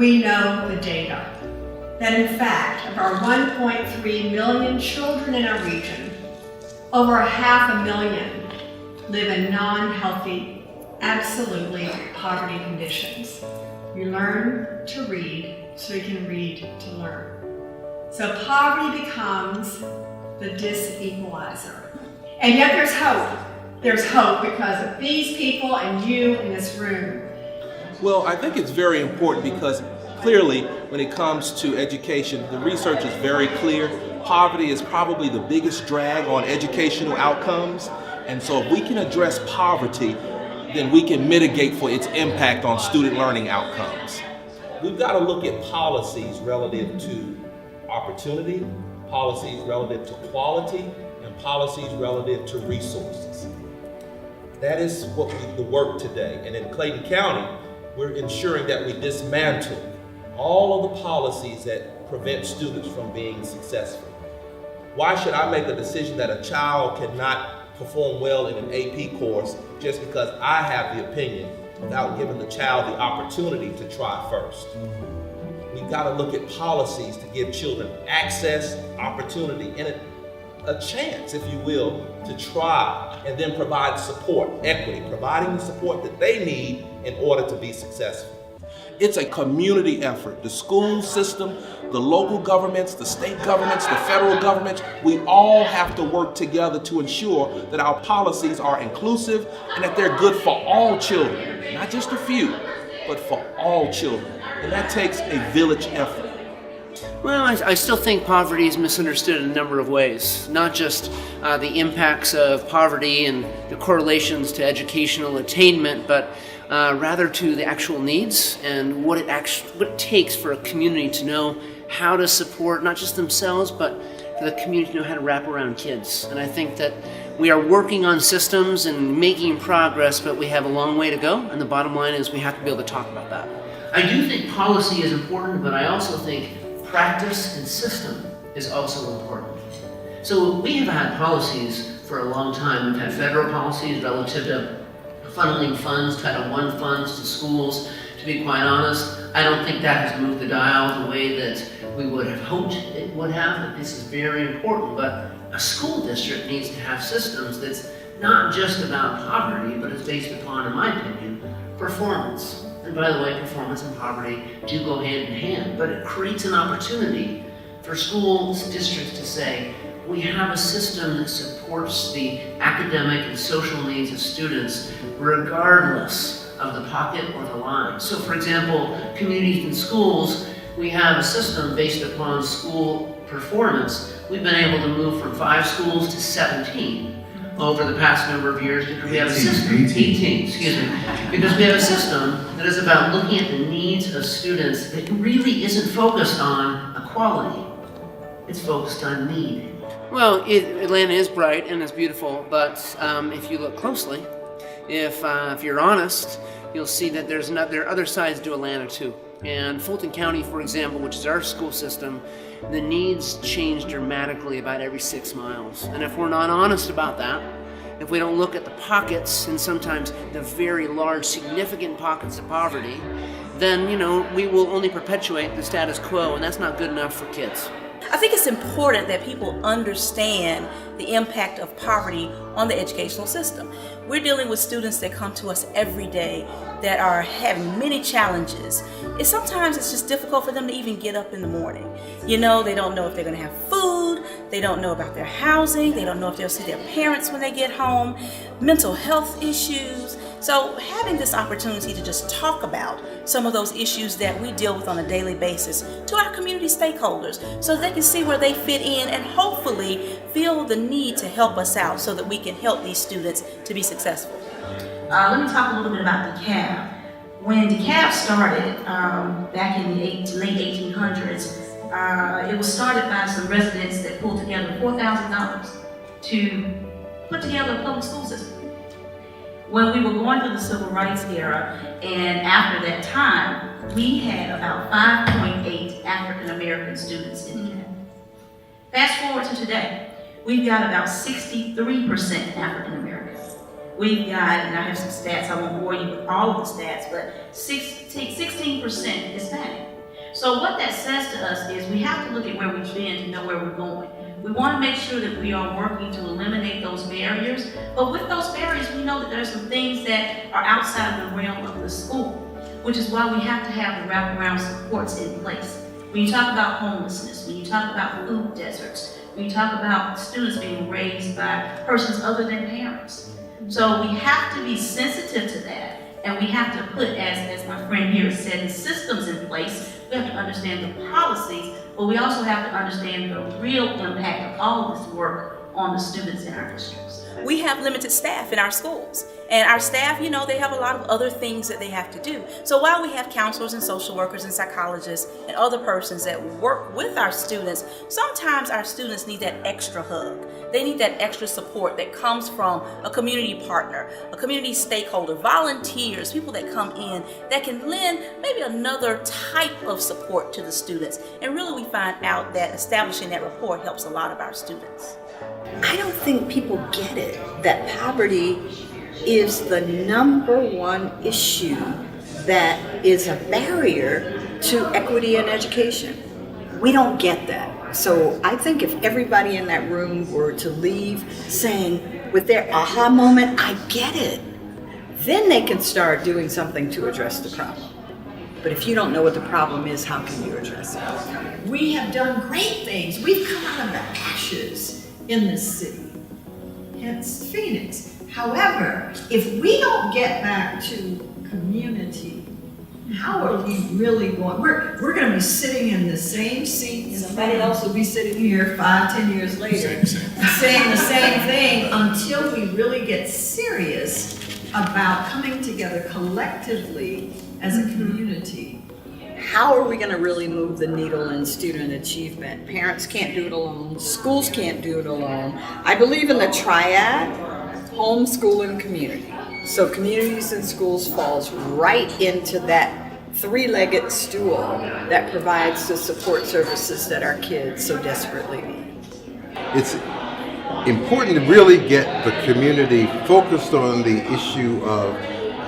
We know the data, that in fact, of our 1.3 million children in our region, over 500,000 live in non-healthy, absolutely poverty conditions. You learn to read so you can read to learn. So poverty becomes the disequalizer. And yet there's hope. There's hope because of these people and you in this room. Well, I think it's very important because clearly when it comes to education, the research is very clear. Poverty is probably the biggest drag on educational outcomes. And so if we can address poverty, then we can mitigate for its impact on student learning outcomes. We've got to look at policies relative to opportunity, policies relative to quality, and policies relative to resources. That is the work today. And in Clayton County, we're ensuring that we dismantle all of the policies that prevent students from being successful. Why should I make a decision that a child cannot perform well in an AP course just because I have the opinion without giving the child the opportunity to try first? We've got to look at policies to give children access, opportunity, and a chance, if you will, to try, and then provide support, equity, providing the support that they need in order to be successful. It's a community effort. The school system, the local governments, the state governments, the federal governments, we all have to work together to ensure that our policies are inclusive and that they're good for all children, not just a few, but for all children. And that takes a village effort. Well, I still think poverty is misunderstood in a number of ways, not just the impacts of poverty and the correlations to educational attainment, but rather to the actual needs and what it takes for a community to know how to support not just themselves, but for the community to know how to wrap around kids. And I think that we are working on systems and making progress, but we have a long way to go. And the bottom line is we have to be able to talk about that. I do think policy is important, but I also think practice and system is also important. So we have had policies for a long time. We've had federal policies relative to funneling funds, Title I funds to schools. To be quite honest, I don't think that has moved the dial the way that we would have hoped it would have. This is very important, but a school district needs to have systems that's not just about poverty, but is based upon, in my opinion, performance. And by the way, performance and poverty do go hand in hand, but it creates an opportunity for schools, districts to say, we have a system that supports the academic and social needs of students regardless of the pocket or the line. So for example, communities and schools, we have a system based upon school performance. We've been able to move from 5 schools to 17 over the past number of years because we have a system, 18, excuse me, because we have a system that is about looking at the needs of students that really isn't focused on equality. It's focused on need. Well, Atlanta is bright and it's beautiful, but if you look closely, if you're honest, you'll see that there are other sides to Atlanta too. And Fulton County, for example, which is our school system, the needs change dramatically about every 6 miles. And if we're not honest about that, if we don't look at the pockets and sometimes the very large, significant pockets of poverty, then, we will only perpetuate the status quo, and that's not good enough for kids. I think it's important that people understand the impact of poverty on the educational system. We're dealing with students that come to us every day that are having many challenges. Sometimes it's just difficult for them to even get up in the morning. They don't know if they're going to have food, they don't know about their housing, they don't know if they'll see their parents when they get home, mental health issues. So having this opportunity to just talk about some of those issues that we deal with on a daily basis to our community stakeholders so they can see where they fit in and hopefully feel the need to help us out so that we can help these students to be successful. Let me talk a little bit about DeKalb. When DeKalb started back in the late 1800s, it was started by some residents that pulled together $4,000 to put together a public school system. Well, we were going through the civil rights era, and after that time, we had about 5.8 African American students in DeKalb. Fast forward to today, we've got about 63% African American. We've got, and I have some stats, I won't bore you with all of the stats, but 16% Hispanic. So what that says to us is we have to look at where we've been to know where we're going. We want to make sure that we are working to eliminate those barriers, but with those barriers, we know that there are some things that are outside of the realm of the school, which is why we have to have the wraparound supports in place. When you talk about homelessness, when you talk about food deserts, when you talk about students being raised by persons other than parents. So we have to be sensitive to that, and we have to put, as my friend here said, the systems in place. We have to understand the policies, but we also have to understand the real impact of all of this work on the students in our districts. We have limited staff in our schools, and our staff, they have a lot of other things that they have to do. So while we have counselors and social workers and psychologists and other persons that work with our students, sometimes our students need that extra hug. They need that extra support that comes from a community partner, a community stakeholder, volunteers, people that come in that can lend maybe another type of support to the students. And really we find out that establishing that rapport helps a lot of our students. I don't think people get it, that poverty is the number one issue that is a barrier to equity in education. We don't get that. So I think if everybody in that room were to leave saying with their aha moment, I get it, then they can start doing something to address the problem. But if you don't know what the problem is, how can you address it? We have done great things. We've come out of the ashes in this city, hence Phoenix. However, if we don't get back to community, how are we really going? We're going to be sitting in the same seat. Somebody else will be sitting here 5-10 years later saying the same thing until we really get serious about coming together collectively as a community. How are we going to really move the needle in student achievement? Parents can't do it alone. Schools can't do it alone. I believe in the triad, home, school, and community. So communities and schools falls right into that three-legged stool that provides the support services that our kids so desperately need. It's important to really get the community focused on the issue of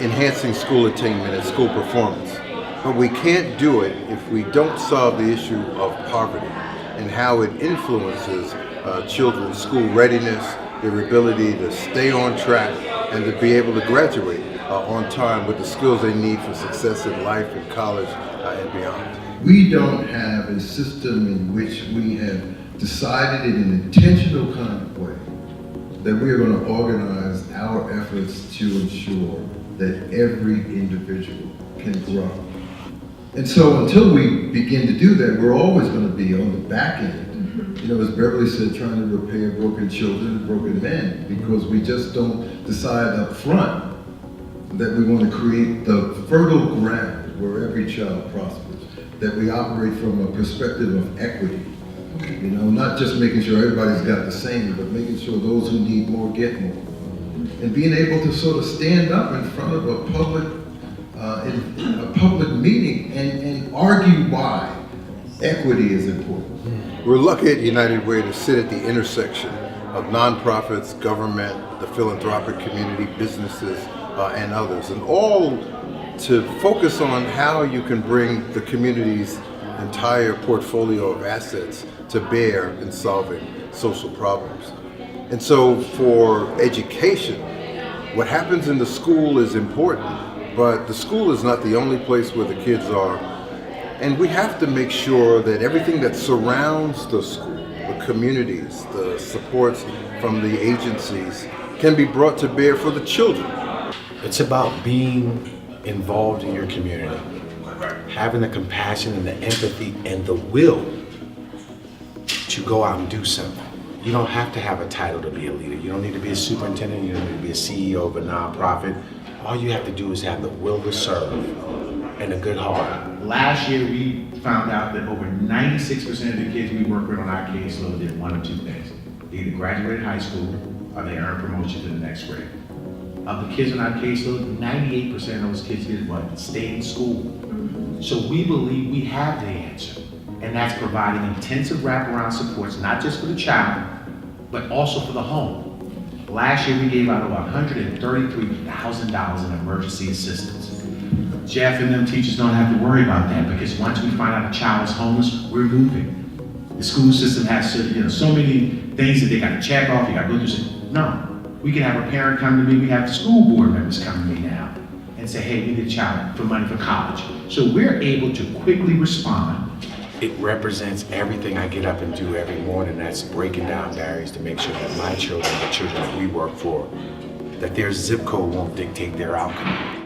enhancing school attainment and school performance. But we can't do it if we don't solve the issue of poverty and how it influences children's school readiness, their ability to stay on track, and to be able to graduate on time with the skills they need for success in life and college and beyond. We don't have a system in which we have decided in an intentional kind of way that we are going to organize our efforts to ensure that every individual can grow. And so until we begin to do that, we're always going to be on the back end. As Beverly said, trying to repair broken children and broken men, because we just don't decide up front that we want to create the fertile ground where every child prospers, that we operate from a perspective of equity. Not just making sure everybody's got the same, but making sure those who need more get more. And being able to sort of stand up in front of a public meeting and argue why equity is important. We're lucky at United Way to sit at the intersection of nonprofits, government, the philanthropic community, businesses, and others, and all to focus on how you can bring the community's entire portfolio of assets to bear in solving social problems. And so for education, what happens in the school is important, but the school is not the only place where the kids are. And we have to make sure that everything that surrounds the school, the communities, the supports from the agencies, can be brought to bear for the children. It's about being involved in your community, having the compassion and the empathy and the will to go out and do something. You don't have to have a title to be a leader. You don't need to be a superintendent. You don't need to be a CEO of a nonprofit. All you have to do is have the will to serve and a good heart. Last year, we found out that over 96% of the kids we work with on our caseload did one of two things. They either graduated high school or they earned promotion to the next grade. Of the kids on our caseload, 98% of those kids did what? Stayed in school. So we believe we have the answer. And that's providing intensive wraparound supports, not just for the child, but also for the home. Last year, we gave out over $133,000 in emergency assistance. Jeff and them teachers don't have to worry about that because once we find out a child is homeless, we're moving. The school system has so many things that they got to check off. You got to go through. No, we can have a parent come to me. We have the school board members come to me now and say, "Hey, we need a child for money for college." So we're able to quickly respond. It represents everything I get up and do every morning. That's breaking down barriers to make sure that my children, the children that we work for, that their zip code won't dictate their outcome.